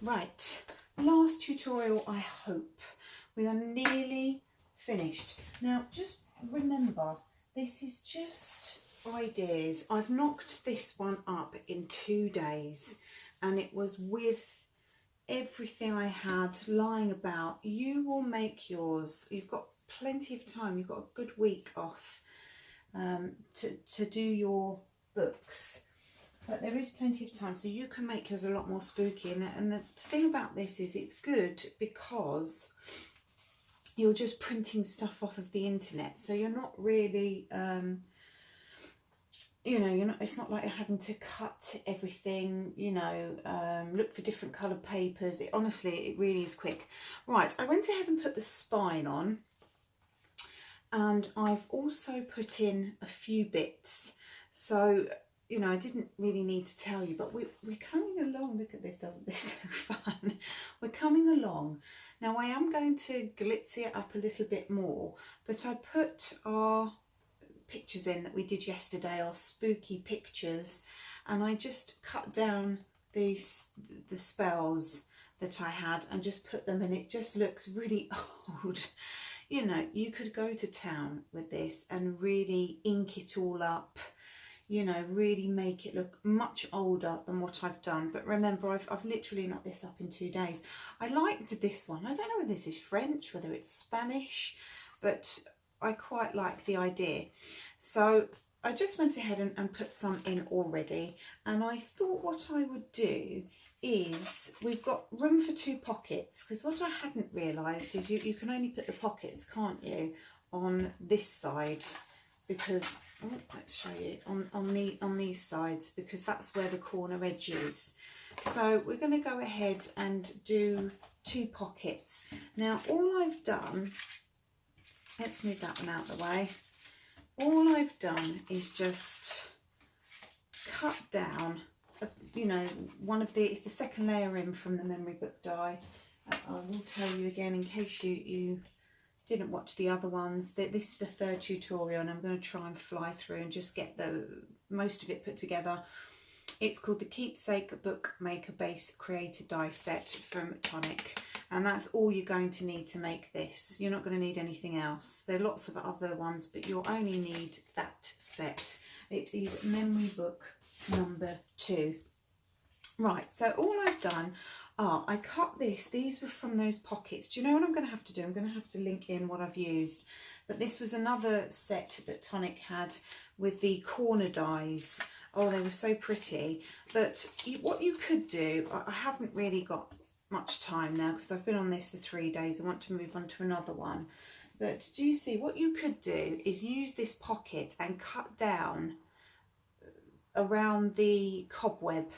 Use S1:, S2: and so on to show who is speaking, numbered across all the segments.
S1: Right, last tutorial, I hope. We are nearly finished. Now, just remember, this is just ideas. I've knocked this one up in 2 days, and it was with everything I had lying about. You will make yours. You've got plenty of time. You've got a good week off to do your books. But there is plenty of time, so you can make yours a lot more spooky. And the thing about this is it's good because you're just printing stuff off of the internet. So you're not really, you know, it's not like you're having to cut everything, you know, look for different coloured papers. Honestly, it really is quick. Right, I went ahead and put the spine on. And I've also put in a few bits. So, you know, I didn't really need to tell you, but we're coming along. Look at this, doesn't this look fun? We're coming along. Now, I am going to glitz it up a little bit more, but I put our pictures in that we did yesterday, our spooky pictures, and I just cut down the spells that I had and just put them in. It just looks really old. You know, you could go to town with this and really ink it all up, you know, really make it look much older than what I've done. But remember, I've literally knocked this up in 2 days. I liked this one. I don't know whether this is French, whether it's Spanish, but I quite like the idea. So I just went ahead and put some in already. And I thought what I would do is, we've got room for 2 pockets, because what I hadn't realised is you can only put the pockets, can't you, on this side, because let's show you on these sides, because that's where the corner edge is. So we're going to go ahead and do 2 pockets. Now all I've done, let's move that one out of the way. All I've done is just cut down, you know, one of it's the second layer in from the memory book die. I will tell you again in case you didn't watch the other ones, that this is the 3rd tutorial, and I'm going to try and fly through and just get the most of it put together. It's called the Keepsake Bookmaker Base Creator Die Set from Tonic, and that's all you're going to need to make this. You're not going to need anything else. There are lots of other ones, but you'll only need that set. It is memory book number 2. Right, so all I've done, I cut these were from those pockets. Do you know what I'm going to have to do? I'm going to have to link in what I've used. But this was another set that Tonic had with the corner dies. Oh, they were so pretty. But what you could do, I haven't really got much time now because I've been on this for 3 days. I want to move on to another one. But do you see, what you could do is use this pocket and cut down around the cobweb.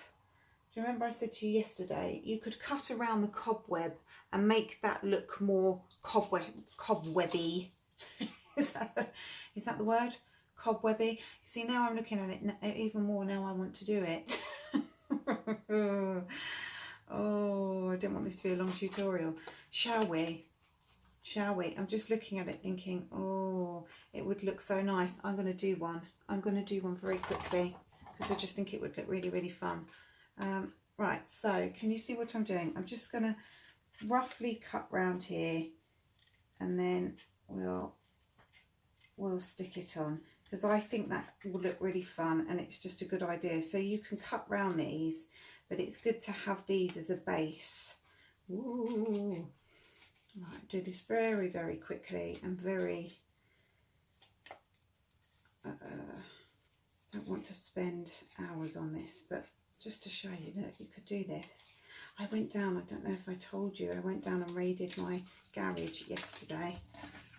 S1: Do you remember I said to you yesterday, you could cut around the cobweb and make that look more cobwebby. Is that the word? Cobwebby. You see, now I'm looking at it even more. Now I want to do it. Oh, I didn't want this to be a long tutorial. Shall we? Shall we? I'm just looking at it thinking, oh, it would look so nice. I'm going to do one. I'm going to do one very quickly because I just think it would look really, really fun. Right, so can you see what I'm doing? I'm just going to roughly cut round here, and then we'll stick it on, because I think that will look really fun and it's just a good idea. So you can cut round these, but it's good to have these as a base. Ooh. Right, do this very, very quickly and very, don't want to spend hours on this, but just to show you that you could do this. I went down, I don't know if I told you, I went down and raided my garage yesterday.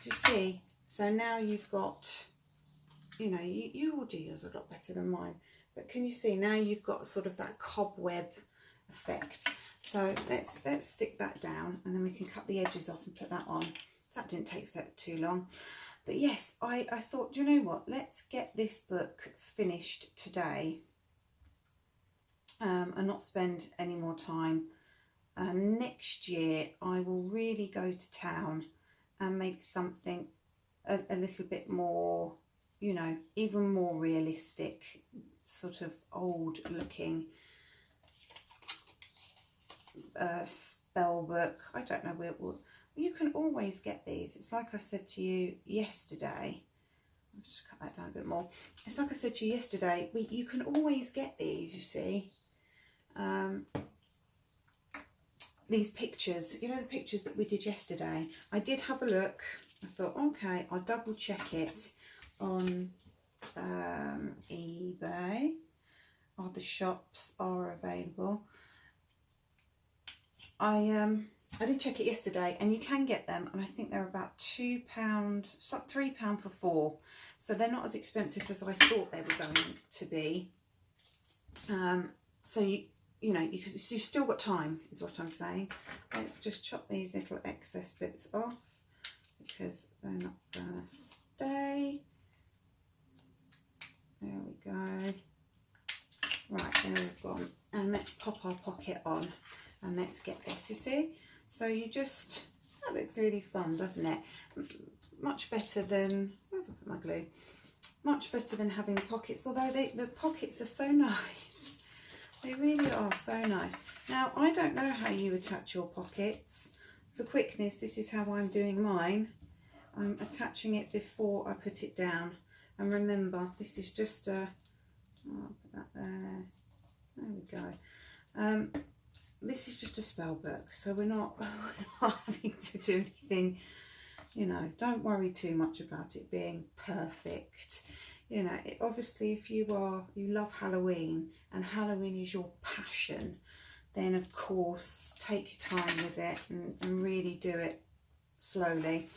S1: Do you see? So now you've got, you know, you will do yours a lot better than mine. But can you see, now you've got sort of that cobweb effect. So let's stick that down, and then we can cut the edges off and put that on. That didn't take that too long. But yes, I thought, do you know what? Let's get this book finished today. And not spend any more time. Next year I will really go to town and make something a little bit more, you know, even more realistic, sort of old looking spell book. I don't know where you can always get these. It's like I said to you yesterday. I'll just cut that down a bit more. It's like I said to you yesterday, you can always get these, you see. These pictures, you know, the pictures that we did yesterday. I did have a look. I thought, okay, I'll double check it on eBay. Other shops are available. I did check it yesterday, and you can get them, and I think they're about £2, £3 for 4. So they're not as expensive as I thought they were going to be. So you know, you've still got time, is what I'm saying. Let's just chop these little excess bits off because they're not gonna stay. There we go. Right, there we've gone. And let's pop our pocket on, and let's get this, you see. So you just, that looks really fun, doesn't it? Much better than, where have I put my glue? Much better than having pockets, although the pockets are so nice. They really are so nice. Now, I don't know how you attach your pockets. For quickness, this is how I'm doing mine. I'm attaching it before I put it down. And remember, this is just a, I'll put that there. There we go. This is just a spell book, so we're not having to do anything, you know, don't worry too much about it being perfect. You know, obviously if you love Halloween and Halloween is your passion, then of course take your time with it and really do it slowly.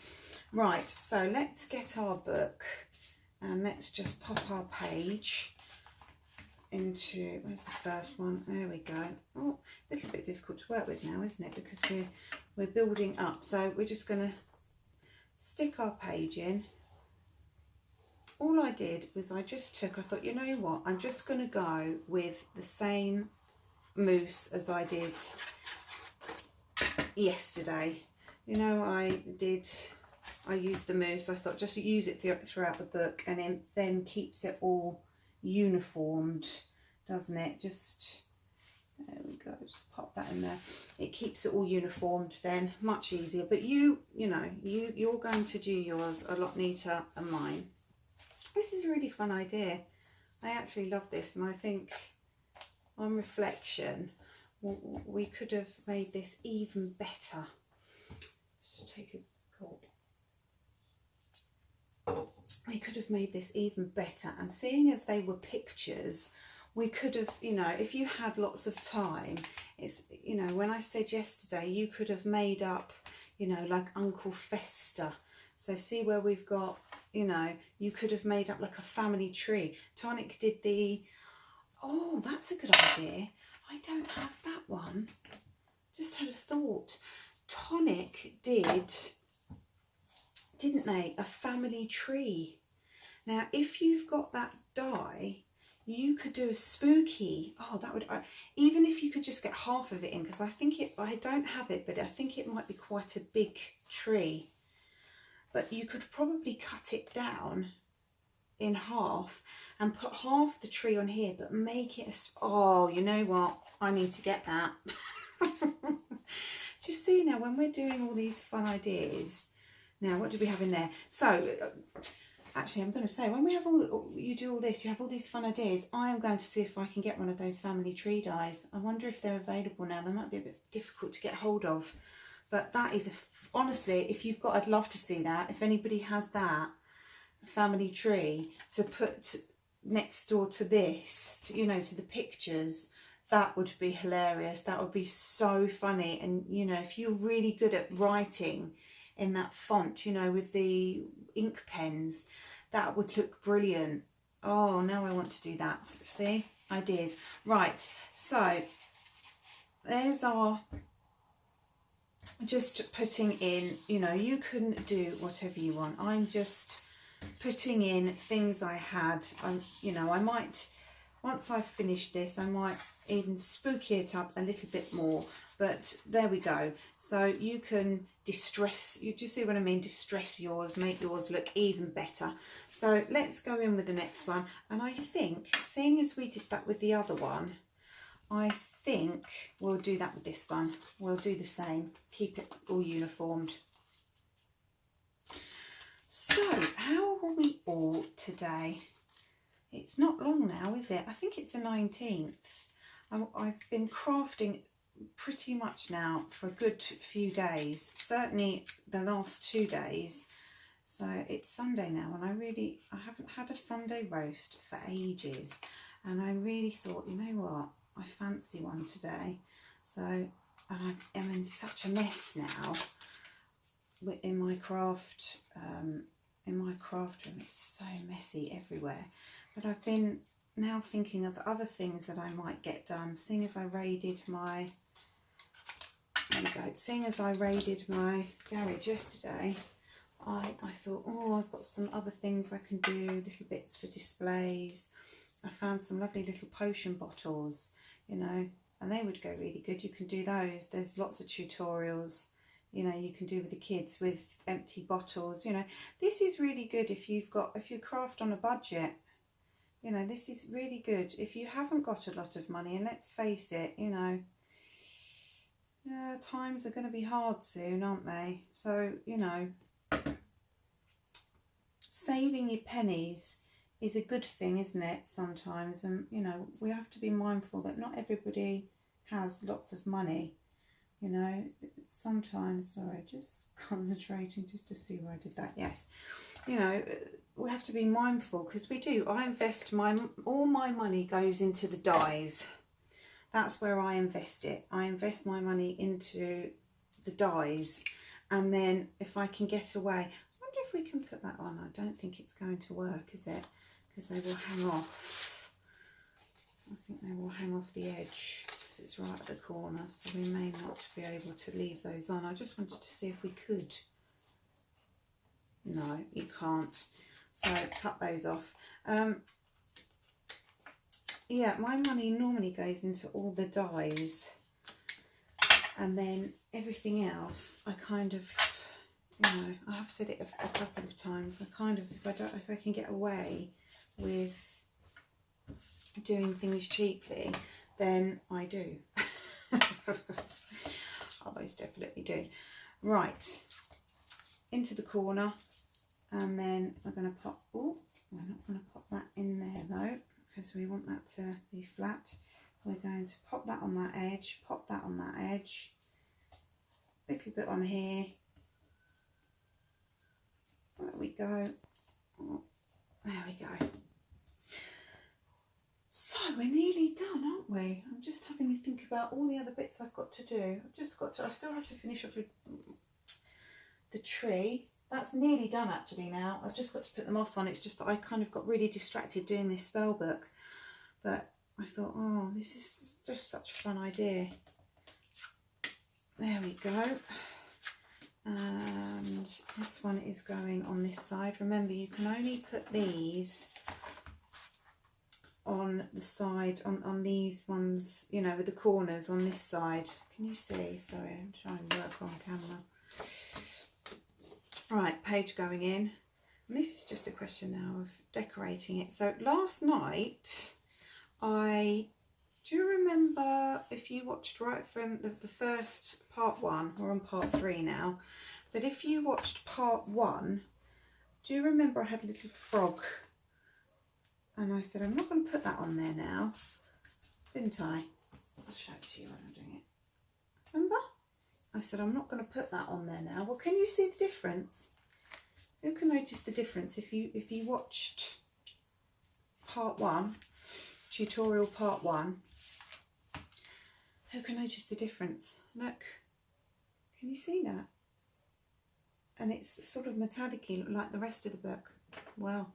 S1: Right, so let's get our book and let's just pop our page into, where's the first one? There we go. Oh, a little bit difficult to work with now, isn't it? Because we're building up. So we're just going to stick our page in. All I did was I thought, you know what, I'm just going to go with the same mousse as I did yesterday. You know, I used the mousse. I thought just use it throughout the book, and it then keeps it all uniformed, doesn't it? Just, there we go, just pop that in there. It keeps it all uniformed then, much easier. But you're going to do yours a lot neater than mine. This is a really fun idea. I actually love this, and I think on reflection we could have made this even better. Just take a gulp. We could have made this even better, and seeing as they were pictures, we could have, you know, if you had lots of time, it's, you know, when I said yesterday, you could have made up, you know, like Uncle Fester. So see where we've got, you know, you could have made up like a family tree. Tonic did the, oh, that's a good idea. I don't have that one. Just had a thought. Tonic didn't they, a family tree. Now, if you've got that die, you could do a spooky, oh, that would, even if you could just get half of it in, because I don't have it, but I think it might be quite a big tree. But you could probably cut it down in half and put half the tree on here, but make it oh, you know what? I need to get that. Just see now, when we're doing all these fun ideas, now what do we have in there? So, actually, I'm going to say, when we have you do all this, you have all these fun ideas, I am going to see if I can get one of those family tree dies. I wonder if they're available now. They might be a bit difficult to get hold of. But that is, honestly, if you've got, I'd love to see that. If anybody has that family tree to put next door to this, you know, to the pictures, that would be hilarious. That would be so funny. And, you know, if you're really good at writing in that font, you know, with the ink pens, that would look brilliant. Oh, now I want to do that. See? Ideas. Right. So, there's our... just putting in, you know, you can do whatever you want. I'm just putting in things I had. You know, I might, once I've finished this, I might even spooky it up a little bit more. But there we go. So you can distress, you just see what I mean? Distress yours, make yours look even better. So let's go in with the next one. And I think, seeing as we did that with the other one, I think we'll do that with this one. We'll do the same, keep it all uniformed. So, how are we all today? It's not long now, is it? I think it's the 19th. I've been crafting pretty much now for a good few days, certainly the last 2 days. So it's Sunday now, and I haven't had a Sunday roast for ages, and I really thought, you know what, I fancy one today. So, and I'm in such a mess now in my craft room. It's so messy everywhere, but I've been now thinking of other things that I might get done, seeing as I raided my garage yesterday. I thought, oh, I've got some other things I can do, little bits for displays. I found some lovely little potion bottles, you know, and they would go really good. You can do those. There's lots of tutorials, you know, you can do with the kids with empty bottles. You know, this is really good if you craft on a budget. You know, this is really good if you haven't got a lot of money. And let's face it, you know, times are going to be hard soon, aren't they? So, you know, saving your pennies is a good thing, isn't it, sometimes? And, you know, we have to be mindful that not everybody has lots of money, you know. Sometimes, sorry, just concentrating just to see where I did that. Yes, you know, we have to be mindful because we do. I invest all my money goes into the dyes. That's where I invest it. I invest my money into the dyes, and then if I can get away, if we can put that on. I don't think it's going to work, is it? Because they will hang off. I think they will hang off the edge because it's right at the corner, so we may not be able to leave those on. I just wanted to see if we could. No, you can't. So cut those off. Yeah, my money normally goes into all the dyes, and then everything else I kind of, you know, I have said it a couple of times. I kind of, if I can get away with doing things cheaply, then I do. I most definitely do. Right, into the corner, and then we're going to pop. Oh, we're not going to pop that in there though, because we want that to be flat. We're going to pop that on that edge. Pop that on that edge. A little bit on here. There we go. Oh, there we go. So we're nearly done, aren't we? I'm just having to think about all the other bits I've got to do. I still have to finish off with the tree. That's nearly done actually now. I've just got to put the moss on. It's just that I kind of got really distracted doing this spell book. But I thought, oh, this is just such a fun idea. There we go. And this one is going on this side. Remember, you can only put these on the side, on these ones, you know, with the corners on this side. Can you see? Sorry, I'm trying to work on camera. Right, page going in. And this is just a question now of decorating it. So last night, do you remember, if you watched right from the first part 1, we're on part 3 now, but if you watched part 1, do you remember I had a little frog? And I said, I'm not going to put that on there now, didn't I? I'll show it to you when I'm doing it. Remember? I said, I'm not going to put that on there now. Well, can you see the difference? Who can notice the difference if you watched part 1, tutorial part 1? Who can notice the difference? Look, can you see that? And it's sort of metallic-y like the rest of the book. Wow.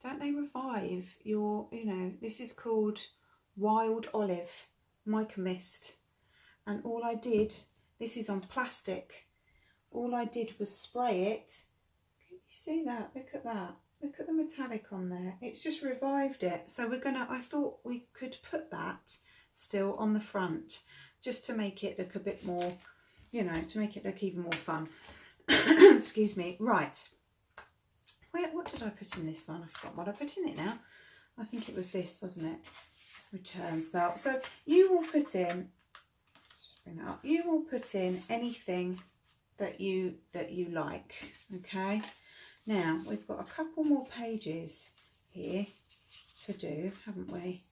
S1: Don't they revive your, you know, this is called Wild Olive Mica Mist. And all I did, this is on plastic, all I did was spray it. Can you see that? Look at that. Look at the metallic on there. It's just revived it. So I thought we could put that still on the front just to make it look a bit more, you know, to make it look even more fun. Excuse me. Right. What did I put in this one? I forgot what I put in it now. I think it was this, wasn't it? returns belt. So you will put in, let's just bring that up, you will put in anything that you like. Okay, now we've got a couple more pages here to do, haven't we?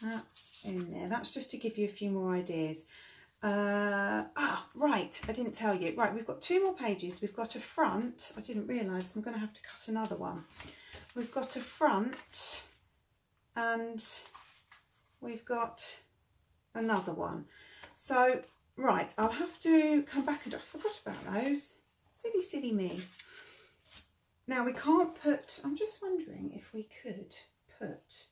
S1: That's in there. That's just to give you a few more ideas. Right, I didn't tell you. Right, we've got 2 more pages. We've got a front. I didn't realise I'm going to have to cut another one. We've got a front and we've got another one. So, right, I'll have to come back and I forgot about those. Silly, silly me. Now we can't put, I'm just wondering if we could put,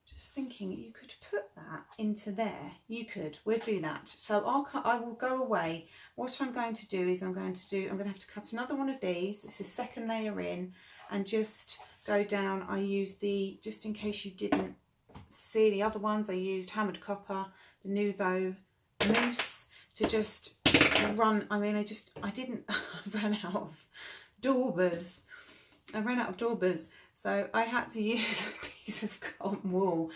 S1: just thinking you could put that into there. You could, we'll do that. So I will go away. What I'm going to do is I'm going to have to cut another one of these. This is second layer in, and just go down. I used just in case you didn't see the other ones, I used hammered copper, the Nouveau mousse to just run. I mean, I ran out of daubers. I ran out of daubers, so I had to use a piece of cotton wool,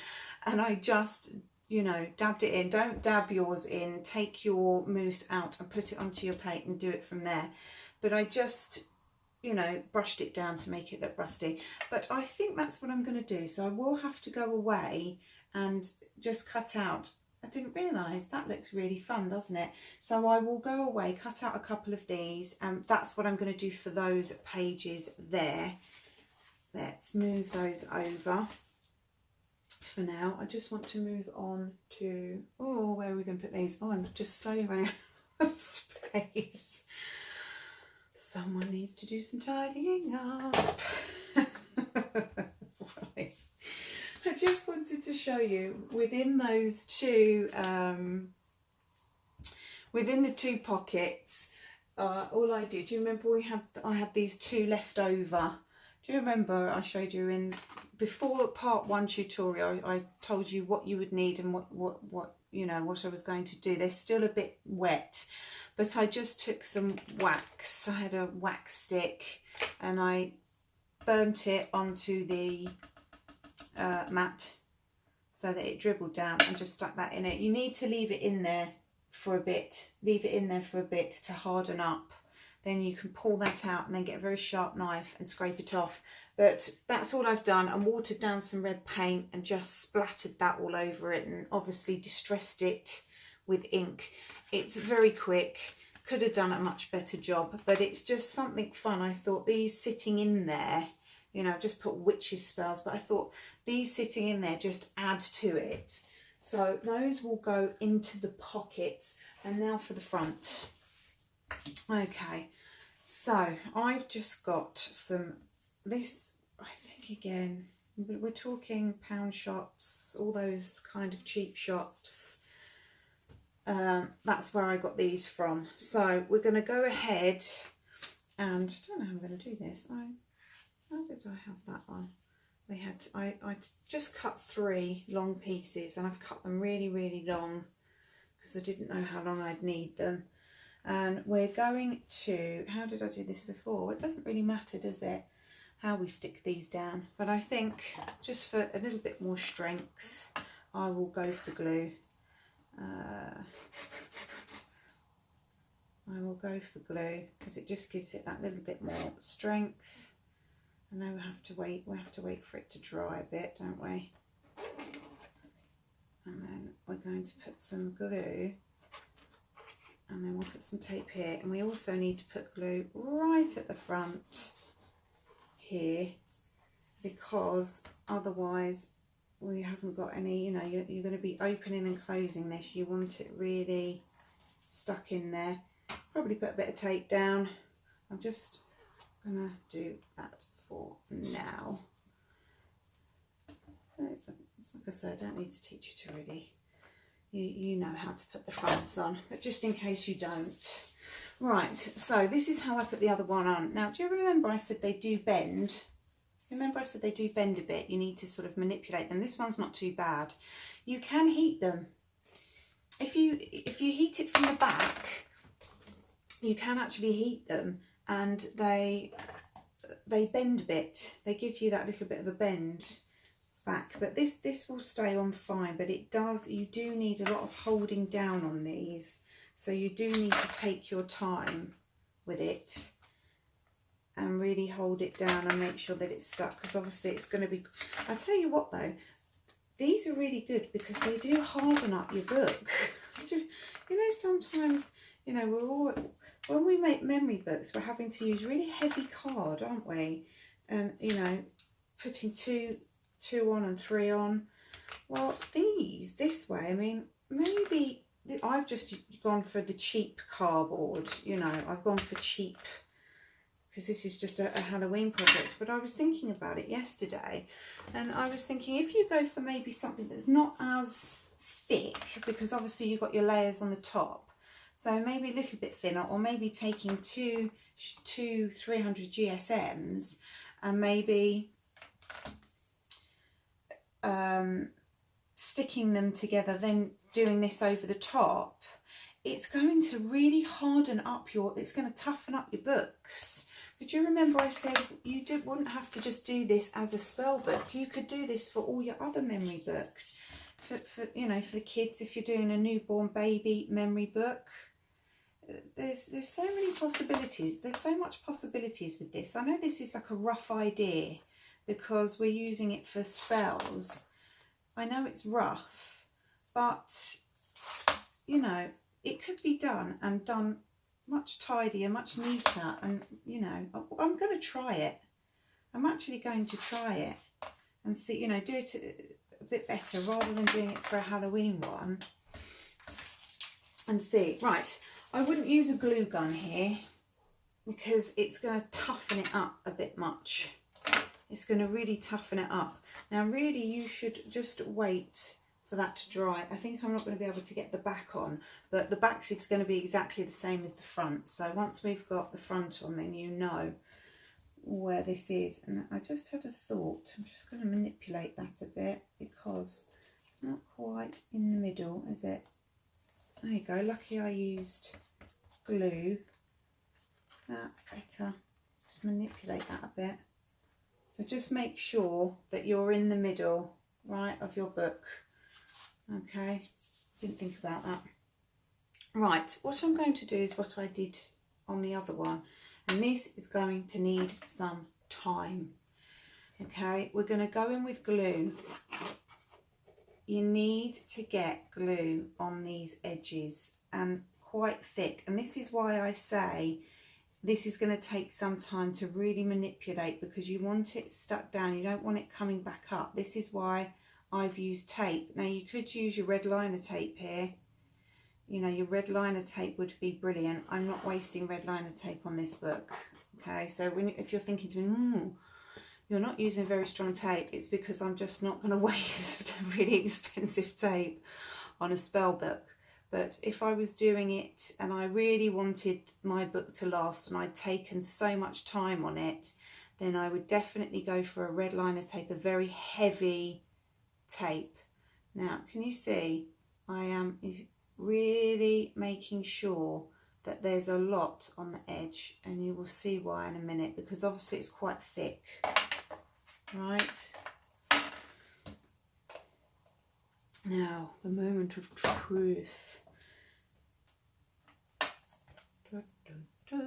S1: and I just, you know, dabbed it in. Don't dab yours in, take your mousse out and put it onto your plate and do it from there. But I just, you know, brushed it down to make it look rusty. But I think that's what I'm going to do. So I will have to go away and just cut out. I didn't realise, that looks really fun, doesn't it? So I will go away, cut out a couple of these, and that's what I'm going to do for those pages there. Let's move those over for now. I just want to move on to, oh, where are we going to put these? Oh, I'm just slowly running out of space. Someone needs to do some tidying up. Right. I just wanted to show you within those two, within the 2 pockets, all I did, do you remember I had these 2 left over? Do you remember I showed you in, before part 1 tutorial, I told you what you would need and what you know, what I was going to do. They're still a bit wet, but I just took some wax. I had a wax stick and I burnt it onto the mat so that it dribbled down, and just stuck that in it. You need to leave it in there for a bit, to harden up. Then you can pull that out and then get a very sharp knife and scrape it off. But that's all I've done. And watered down some red paint and just splattered that all over it, and obviously distressed it with ink. It's very quick. Could have done a much better job, but it's just something fun. I thought these sitting in there, you know, just put witches spells, but I thought these sitting in there just add to it. So those will go into the pockets. And now for the front. Okay, so I've just got some, this, I think again, we're talking pound shops, all those kind of cheap shops. That's where I got these from. So we're going to go ahead and, I don't know how I'm going to do this. How did I have that one? I just cut 3 long pieces, and I've cut them really, really long because I didn't know how long I'd need them. And we're going to, how did I do this before? It doesn't really matter, does it, how we stick these down? But I think just for a little bit more strength, I will go for glue. I will go for glue because it just gives it that little bit more strength. I know we have to wait for it to dry a bit, don't we? And then we're going to put some glue, and then we'll put some tape here, and we also need to put glue right at the front here, because otherwise we haven't got any, you know, you're going to be opening and closing this. You want it really stuck in there. Probably put a bit of tape down. I'm just going to do that for now. It's like I said, I don't need to teach it already. You know how to put the fronts on, but just in case you don't. Right, so this is how I put the other one on. Now, do you remember I said they do bend? Remember I said they do bend a bit. You need to sort of manipulate them. This one's not too bad. You can heat them. If you heat it from the back, you can actually heat them, and they bend a bit. They give you that little bit of a bend. back, but this will stay on fine, but you do need a lot of holding down on these, so you do need to take your time with it and really hold it down and make sure that it's stuck, because obviously it's going to be, I'll tell you what though, these are really good because they do harden up your book. You know, sometimes, you know, when we make memory books, we're having to use really heavy card, aren't we? And, you know, putting two on and 3 on. Well, this way, I mean, maybe I've just gone for the cheap cardboard, you know, I've gone for cheap, because this is just a Halloween project. But I was thinking about it yesterday, and I was thinking if you go for maybe something that's not as thick, because obviously you've got your layers on the top, so maybe a little bit thinner, or maybe taking two 300 GSMs and maybe sticking them together, then doing this over the top, it's going to really harden up it's going to toughen up your books. Did you remember I said you wouldn't have to just do this as a spell book? You could do this for all your other memory books. For you know, for the kids, if you're doing a newborn baby memory book. There's so many possibilities. There's so much possibilities with this. I know this is like a rough idea because we're using it for spells. I know it's rough, but you know, it could be done and done much tidier, much neater, and you know, I'm going to try it. I'm actually going to try it and see, you know, do it a bit better rather than doing it for a Halloween one, and see. Right, I wouldn't use a glue gun here because it's going to toughen it up a bit much. It's going to really toughen it up. Now really you should just wait for that to dry. I think I'm not going to be able to get the back on, but the back is going to be exactly the same as the front. So once we've got the front on, then you know where this is. And I just had a thought. I'm just going to manipulate that a bit because it's not quite in the middle, is it? There you go. Lucky I used glue. That's better. Just manipulate that a bit. So just make sure that you're in the middle, right, of your book. Okay, didn't think about that. Right, what I'm going to do is what I did on the other one, and this is going to need some time. Okay, we're going to go in with glue. You need to get glue on these edges, and quite thick, and this is why I say this is going to take some time to really manipulate, because you want it stuck down, you don't want it coming back up. This is why I've used tape. Now you could use your red liner tape here. You know, your red liner tape would be brilliant. I'm not wasting red liner tape on this book. Okay, so if you're thinking to me, you're not using very strong tape, it's because I'm just not going to waste really expensive tape on a spell book. But if I was doing it and I really wanted my book to last and I'd taken so much time on it, then I would definitely go for a red liner tape, a very heavy tape. Now, can you see I am really making sure that there's a lot on the edge, and you will see why in a minute, because obviously it's quite thick, right? Now, the moment of truth. Da, da, da.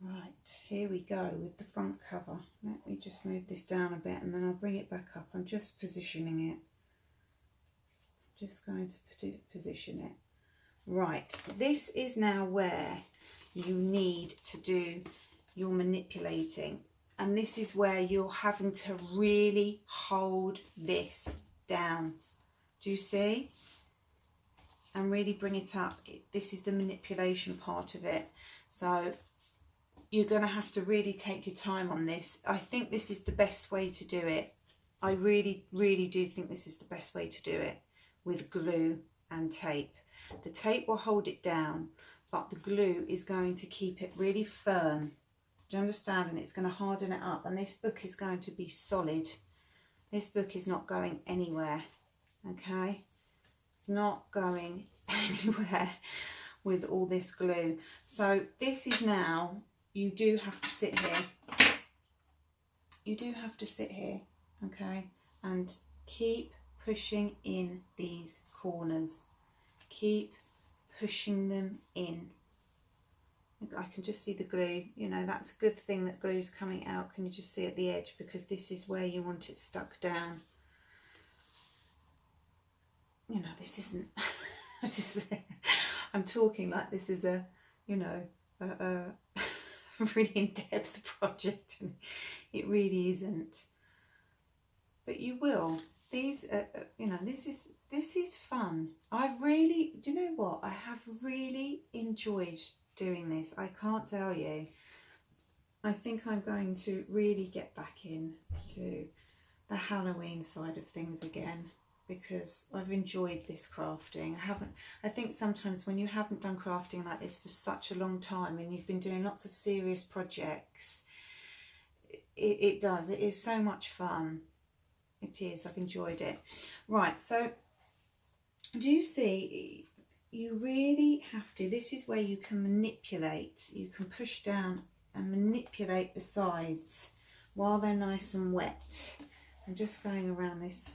S1: Right, here we go with the front cover. Let me just move this down a bit and then I'll bring it back up. I'm just positioning it. Just going to position it. Right, this is now where you need to do your manipulating. And this is where you're having to really hold this down. Do you see? And really bring it up. This is the manipulation part of it. So you're going to have to really take your time on this. I think this is the best way to do it. I really, really do think this is the best way to do it, with glue and tape. The tape will hold it down, but the glue is going to keep it really firm. Do you understand? And it's going to harden it up. And this book is going to be solid. This book is not going anywhere. Okay? It's not going anywhere with all this glue. So this is now, you do have to sit here. You do have to sit here okay, and keep pushing in these corners, keep pushing them in. I can just see the glue, you know, that's a good thing that glue's coming out. Can you just see at the edge, because this is where you want it stuck down. You know, this isn't I'm talking like this is a, you know, a really in-depth project, and it really isn't. But you will. These, you know, this is fun. I've really, do you know what? I have really enjoyed doing this. I can't tell you. I think I'm going to really get back into the Halloween side of things again, because I've enjoyed this crafting. I think sometimes when you haven't done crafting like this for such a long time and you've been doing lots of serious projects, it is so much fun. It is. I've enjoyed it. Right, so do you see, you really have to, this is where you can manipulate, you can push down and manipulate the sides while they're nice and wet. I'm just going around this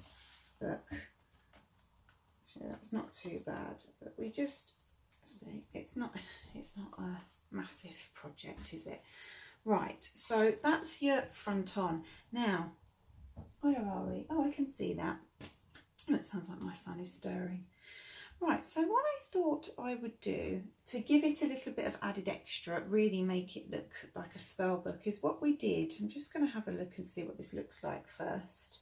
S1: book. Actually, that's not too bad, but we just see, it's not a massive project, is it? Right, so that's your front on. Now, where are we? Oh, I can see that. Oh, it sounds like my son is stirring. Right, so what I thought I would do to give it a little bit of added extra, really make it look like a spell book, is what we did. I'm just going to have a look and see what this looks like first.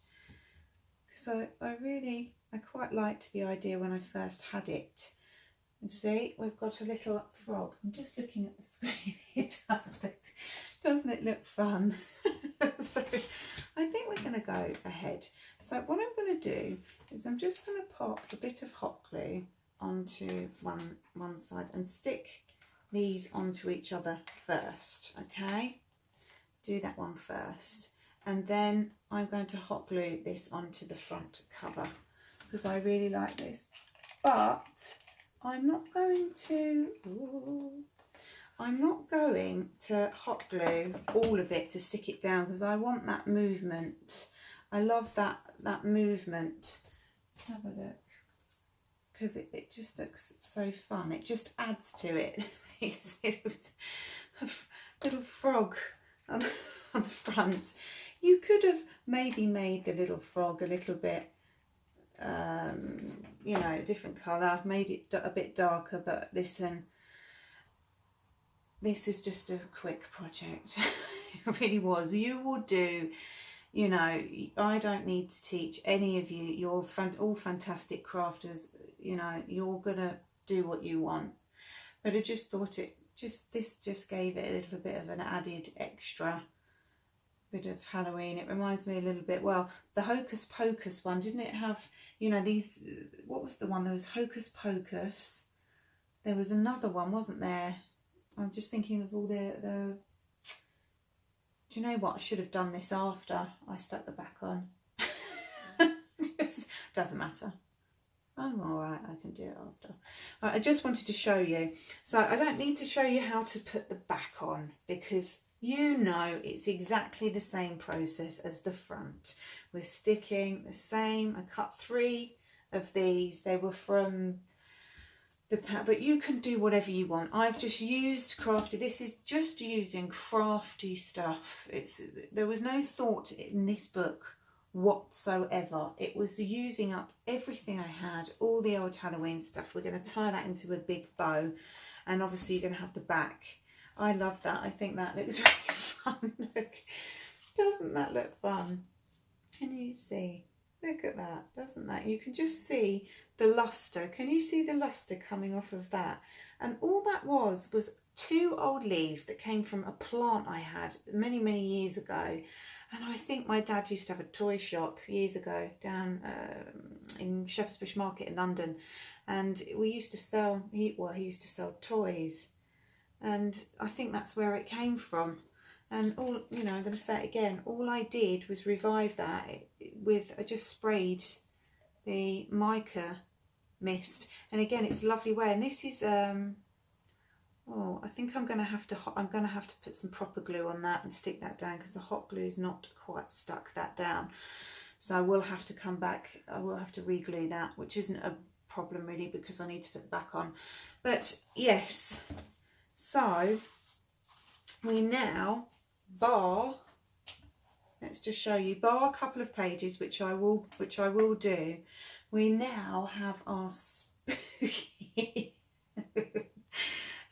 S1: Because I quite liked the idea when I first had it. You see, we've got a little frog. I'm just looking at the screen. It does look, doesn't it look fun? So I think we're going to go ahead. So what I'm going to do is I'm just going to pop a bit of hot glue onto one side and stick these onto each other first, okay? Do that one first. And then I'm going to hot glue this onto the front cover, because I really like this. But I'm not going to hot glue all of it to stick it down, because I want that movement. I love that movement. Let's have a look, because it just looks so fun. It just adds to it. It was a little frog on the front. You could have maybe made the little frog a little bit, you know, a different colour, made it a bit darker, but listen, this is just a quick project. It really was. You will do, you know, I don't need to teach any of you. You're all fantastic crafters. You know, you're gonna do what you want. But I just thought this just gave it a little bit of an added extra bit of Halloween. It reminds me a little bit, well, the Hocus Pocus one, didn't it have, you know, these, what was the one? There was Hocus Pocus. There was another one, wasn't there? I'm just thinking of all the do you know what? I should have done this after I stuck the back on. Just doesn't matter. I'm all right, I can do it after. I just wanted to show you. So I don't need to show you how to put the back on, because you know it's exactly the same process as the front. We're sticking the same. I cut 3 of these. They were from the pack, but you can do whatever you want. I've just used crafty. This is just using crafty stuff. There was no thought in this book whatsoever. It was using up everything I had, all the old Halloween stuff. We're going to tie that into a big bow, and obviously you're going to have the back. I love that. I think that looks really fun. Look, doesn't that look fun? Can you see? Look at that, doesn't that? You can just see the luster. Can you see the luster coming off of that? And all that was 2 old leaves that came from a plant I had many, many years ago. And I think my dad used to have a toy shop years ago down in Shepherd's Bush Market in London. And we used to sell, he used to sell toys. And I think that's where it came from. And all, you know, I'm going to say it again, all I did was revive that with, I just sprayed the Mica mist. And again, it's a lovely way. And this is, Oh, I think I'm going to have to put some proper glue on that and stick that down, because the hot glue is not quite stuck that down. So I will have to come back. I will have to re-glue that, which isn't a problem really, because I need to put it back on. But yes, so we now let's just show you, bar a couple of pages, which I will do. We now have our spooky.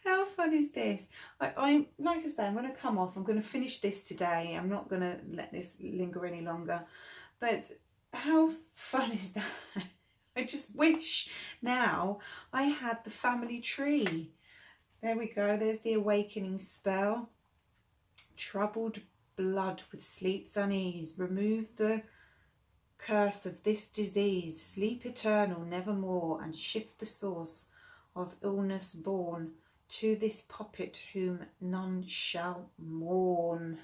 S1: How fun is this? I'm like I say, I'm going to come off. I'm going to finish this today. I'm not going to let this linger any longer. But how fun is that? I just wish now I had the family tree. There we go. There's the awakening spell. Troubled blood with sleep's unease. Remove the curse of this disease. Sleep eternal nevermore, and shift the source of illness born to this puppet whom none shall mourn.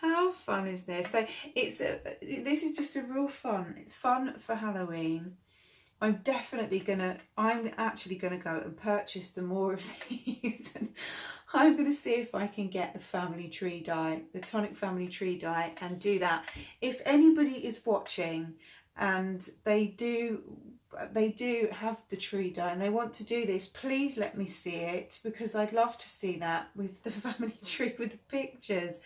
S1: How fun is this? So this is just a real fun. It's fun for Halloween. I'm actually gonna go and purchase some more of these, and I'm gonna see if I can get the family tree die, the Tonic family tree die, and do that. If anybody is watching and they do have the tree die and they want to do this, please let me see it, because I'd love to see that with the family tree, with the pictures.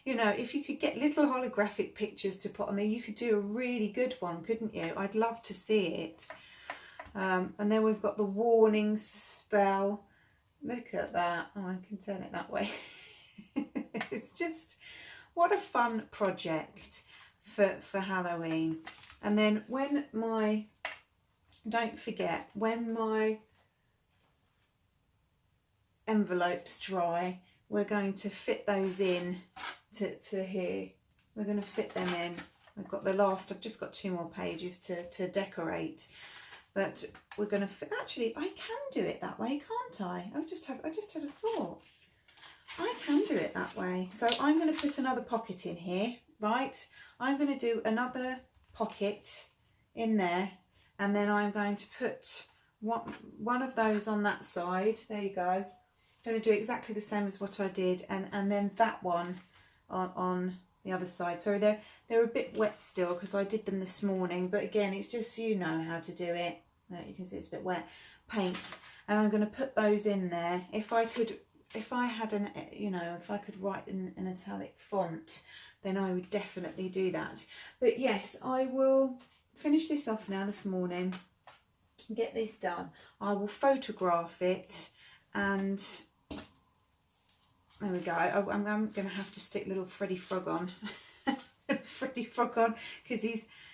S1: You know, if you could get little holographic pictures to put on there, you could do a really good one, couldn't you? I'd love to see it. And then we've got the warning spell. Look at that. Oh, I can turn it that way. It's just, what a fun project for Halloween. And then don't forget, when my envelopes dry, we're going to fit those in to here. We're going to fit them in. I've just got 2 more pages to decorate, but we're going to fit. Actually, I can do it that way, can't I? I just had a thought. I can do it that way. So I'm going to put another pocket in here, right? I'm going to do another pocket in there, and then I'm going to put one of those on that side. There you go. I'm going to do exactly the same as what I did, and then that one on the other side. Sorry, they're a bit wet still because I did them this morning, but again, it's just so you know how to do it. You can see it's a bit wet. Paint, and I'm going to put those in there. If I could write in an italic font, then I would definitely do that. But yes, I will finish this off now this morning, get this done. I will photograph it, and there we go. I'm going to have to stick little Freddy Frog on. Freddy Frog on, because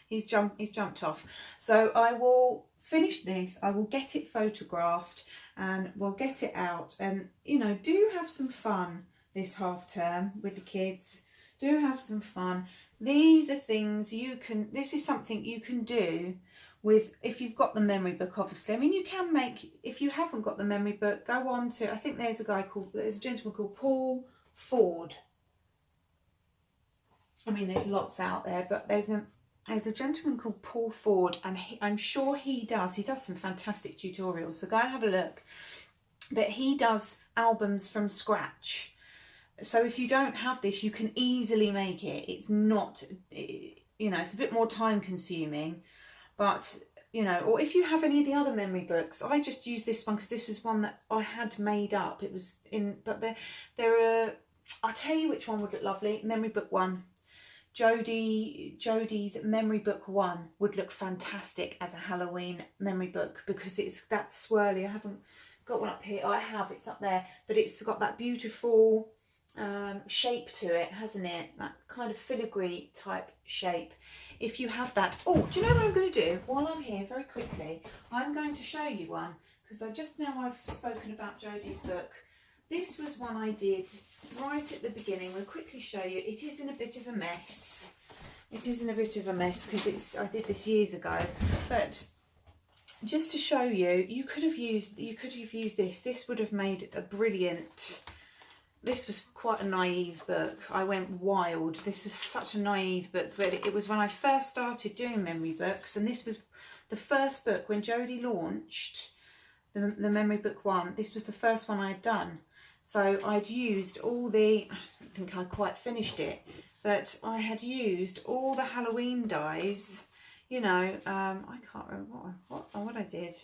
S1: he's jumped off. So I will finish this. I will get it photographed, and we'll get it out. And do have some fun this half term with the kids. Do have some fun. These are things this is something you can do with, if you've got the memory book, obviously. I mean, you can make, if you haven't got the memory book, go on to, I think there's a gentleman called Paul Ford. I mean, there's lots out there, but there's a gentleman called Paul Ford, and I'm sure he does some fantastic tutorials, so go and have a look. But he does albums from scratch. So if you don't have this, you can easily make it. It's not, it's a bit more time consuming, but, or if you have any of the other memory books, I just used this one because this was one that I had made up. It was but I'll tell you which one would look lovely. Memory book 1. Jodie's memory book 1 would look fantastic as a Halloween memory book, because it's that swirly. I haven't got one up here. Oh, I have, it's up there, but it's got that beautiful shape to it, hasn't it? That kind of filigree type shape. If you have that, do you know what I'm going to do while I'm here? Very quickly, I'm going to show you one, because I've spoken about Jodie's book. This was one I did right at the beginning. We'll quickly show you. It is in a bit of a mess. Because I did this years ago, but just to show you, you could have used this. This would have made a brilliant. This was quite a naive book. I went wild. This was such a naive book, but it was when I first started doing memory books, and this was the first book when Jodie launched. the memory book one, this was the first one I had done. So I'd used all the, I don't think I quite finished it, but I had used all the Halloween dies, you know. I can't remember what I did.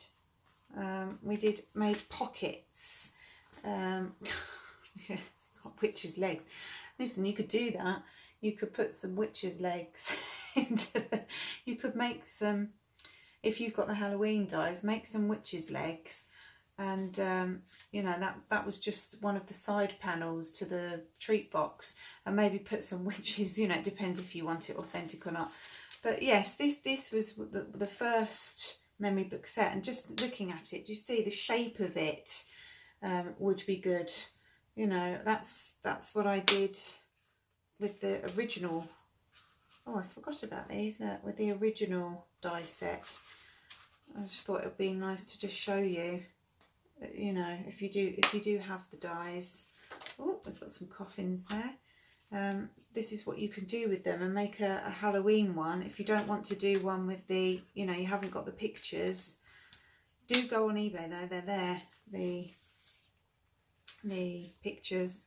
S1: We made pockets, yeah, got witches' legs. Listen, you could do that. You could put some witches' legs into you could make some, if you've got the Halloween dies, make some witches' legs. And you know, that was just one of the side panels to the treat box, and maybe put some witches, you know, it depends if you want it authentic or not. But yes, this was the first memory book set, and just looking at it, you see the shape of it would be good. You know, that's what I did with the original. Oh, I forgot about these. With the original die set, I just thought it would be nice to just show you. You know, if you do have the dies. Oh, we've got some coffins there. This is what you can do with them, and make a Halloween one. If you don't want to do one with the, you know, you haven't got the pictures, do go on eBay. They're there. The pictures,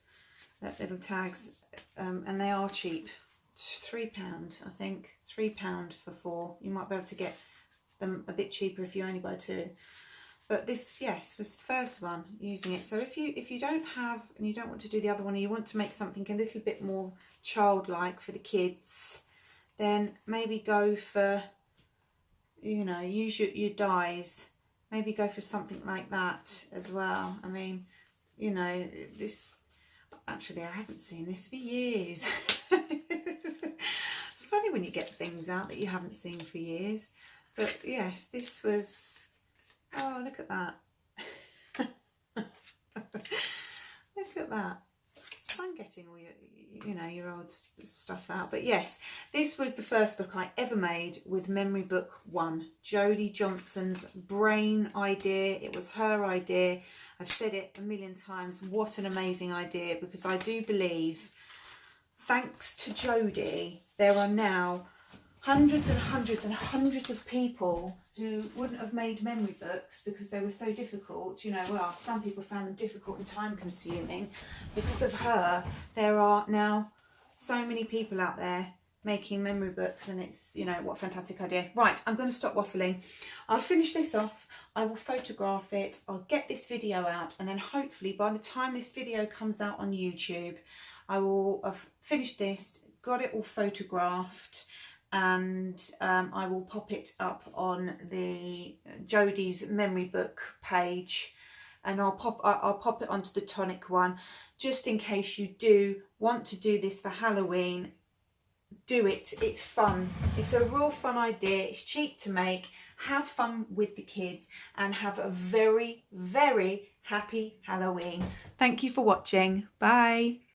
S1: little tags, and they are cheap. £3, I think. £3 for 4. You might be able to get them a bit cheaper if you only buy 2. But this, yes, was the first one using it. So if you don't have, and you don't want to do the other one, and you want to make something a little bit more childlike for the kids, then maybe go for, you know, use your dies. Maybe go for something like that as well. I mean, you know, this, actually I haven't seen this for years. It's funny when you get things out that you haven't seen for years. But yes, this was, oh, look at that. Look at that. It's fun getting all your, you know, your old stuff out. But yes, this was the first book I ever made with Memory Book 1. Jodie Johnson's brain idea. It was her idea. I've said it a million times. What an amazing idea, because I do believe, thanks to Jodie, there are now hundreds and hundreds and hundreds of people who wouldn't have made memory books because they were so difficult. You know, well, some people found them difficult and time consuming. Because of her, there are now so many people out there making memory books, and it's, you know, what a fantastic idea. Right, I'm going to stop waffling. I'll finish this off. I will photograph it. I'll get this video out, and then hopefully by the time this video comes out on YouTube, I will have finished this, got it all photographed, and I will pop it up on the Jodie's memory book page, and I'll pop it onto the Tonic one, just in case you do want to do this for Halloween. Do it. It's fun. It's a real fun idea. It's cheap to make. Have fun with the kids and have a very, very happy Halloween. Thank you for watching. Bye.